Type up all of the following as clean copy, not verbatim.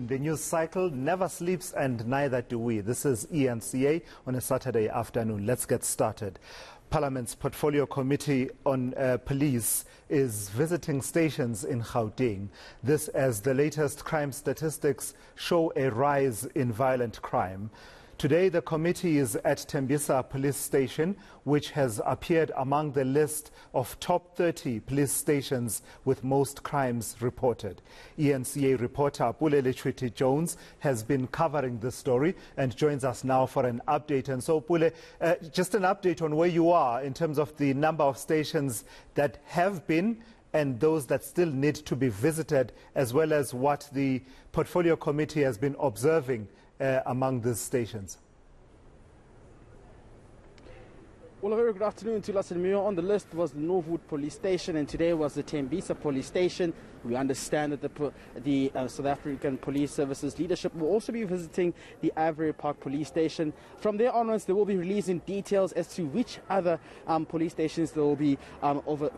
The news cycle never sleeps and neither do we. This is eNCA on a Saturday afternoon. Let's get started. Parliament's Portfolio Committee on Police is visiting stations in Gauteng. This as the latest crime statistics show a rise in violent crime. Today, the committee is at Tembisa police station, which has appeared among the list of top 30 police stations with most crimes reported. eNCA reporter Pule Letshwiti-Jones has been covering this story and joins us now for an update. And so, Pule, just an update on where you are in terms of the number of stations that have been and those that still need to be visited, as well as what the Portfolio Committee has been observing among these stations. Well, a very good afternoon to us. On the list was the Norwood Police Station, and today was the Tembisa Police Station. We understand that the South African Police Services leadership will also be visiting the Ivory Park Police Station. From there onwards, they will be releasing details as to which other police stations they will be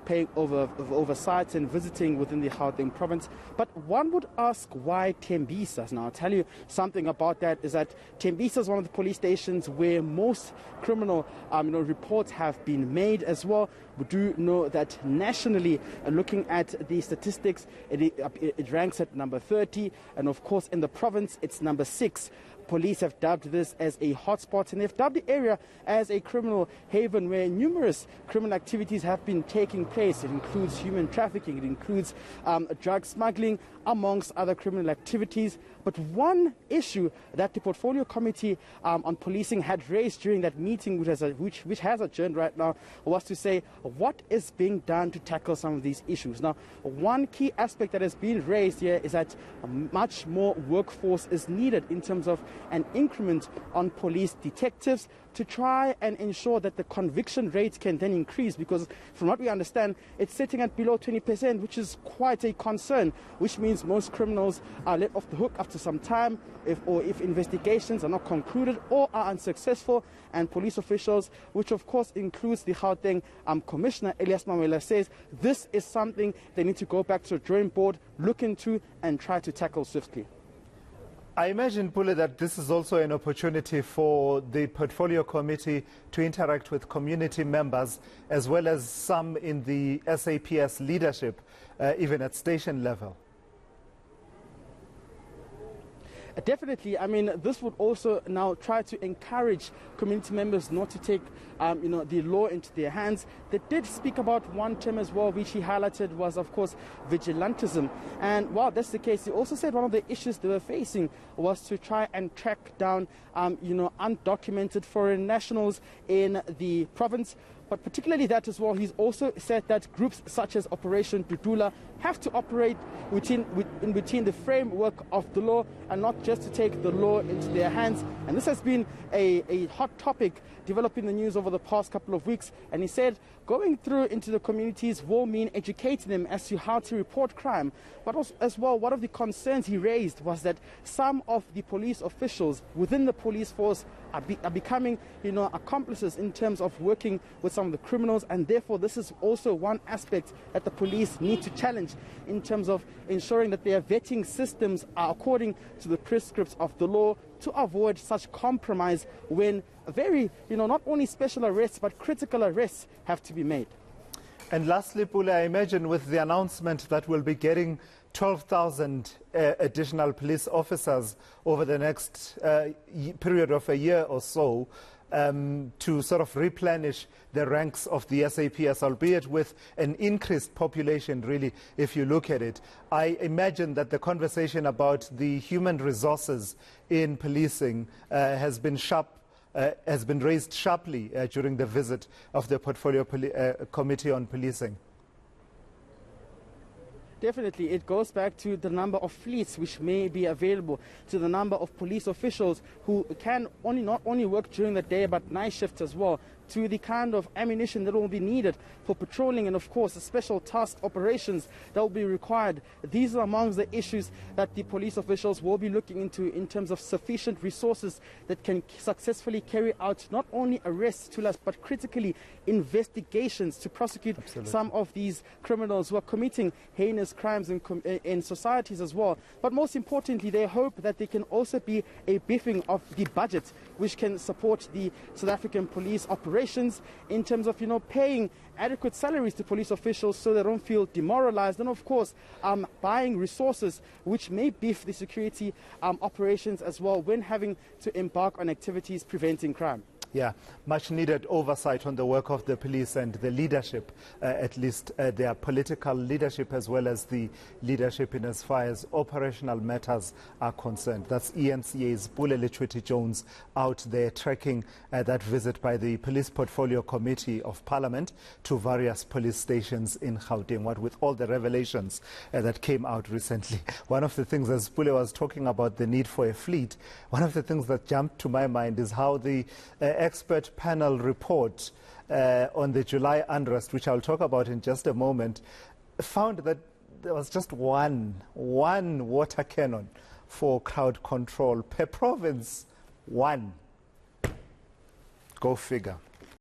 paying oversight and visiting within the Gauteng province. But one would ask, why Tembisa? Now, I'll tell you something about that. Is that Tembisa is one of the police stations where most criminal reports have been made as well. We do know that nationally, looking at the statistics, it ranks at number 30, and of course in the province it's number 6. Police have dubbed this as a hotspot, and they've dubbed the area as a criminal haven where numerous criminal activities have been taking place. It includes human trafficking, it includes drug smuggling, amongst other criminal activities. But one issue that the Portfolio Committee on Policing had raised during that meeting, which has adjourned right now, was to say what is being done to tackle some of these issues. Now, one key aspect that has been raised here is that much more workforce is needed in terms of an increment on police detectives to try and ensure that the conviction rate can then increase, because from what we understand, it's sitting at below 20%, which is quite a concern, which means most criminals are let off the hook after some time if investigations are not concluded or are unsuccessful. And police officials, which of course includes the Gauteng Commissioner Elias Mamela, says this is something they need to go back to the drawing board, look into and try to tackle swiftly. I imagine, Pule, that this is also an opportunity for the Portfolio Committee to interact with community members as well as some in the SAPS leadership, even at station level. Definitely. I mean, this would also now try to encourage community members not to take, the law into their hands. They did speak about one term as well, which he highlighted was, of course, vigilantism. And while that's the case, he also said one of the issues they were facing was to try and track down, undocumented foreign nationals in the province. But particularly that as well, he's also said that groups such as Operation Dudula have to operate within the framework of the law and not just to take the law into their hands. And this has been a hot topic developing the news over the past couple of weeks. And he said going through into the communities will mean educating them as to how to report crime. But also, as well, one of the concerns he raised was that some of the police officials within the police force are becoming, accomplices in terms of working with some of the criminals, and therefore this is also one aspect that the police need to challenge in terms of ensuring that their vetting systems are according to the prescripts of the law to avoid such compromise when very, not only special arrests but critical arrests have to be made. And lastly, Pule, I imagine with the announcement that we'll be getting 12,000 additional police officers over the next period of a year or so, to sort of replenish the ranks of the SAPS, albeit with an increased population, really, if you look at it. I imagine that the conversation about the human resources in policing has been raised sharply during the visit of the Portfolio Committee on Policing. Definitely, it goes back to the number of fleets which may be available, to the number of police officials who can not only work during the day but night shifts as well. to the kind of ammunition that will be needed for patrolling and, of course, the special task operations that will be required. These are amongst the issues that the police officials will be looking into in terms of sufficient resources that can successfully carry out not only arrests to us, but critically investigations to prosecute some of these criminals who are committing heinous crimes in societies as well. But most importantly, they hope that there can also be a biffing of the budget, which can support the South African police operations in terms of, paying adequate salaries to police officials so they don't feel demoralized, and of course buying resources which may beef the security operations as well when having to embark on activities preventing crime. Yeah, much needed oversight on the work of the police and the leadership, at least their political leadership as well as the leadership in as far as operational matters are concerned. That's eNCA's Pule Letshwiti-Jones out there tracking that visit by the Police Portfolio Committee of Parliament to various police stations in Gauteng, what with all the revelations that came out recently. One of the things, as Pule was talking about the need for a fleet, one of the things that jumped to my mind is how the expert panel report on the July unrest, which I'll talk about in just a moment, found that there was just one water cannon for crowd control per province. One. Go figure.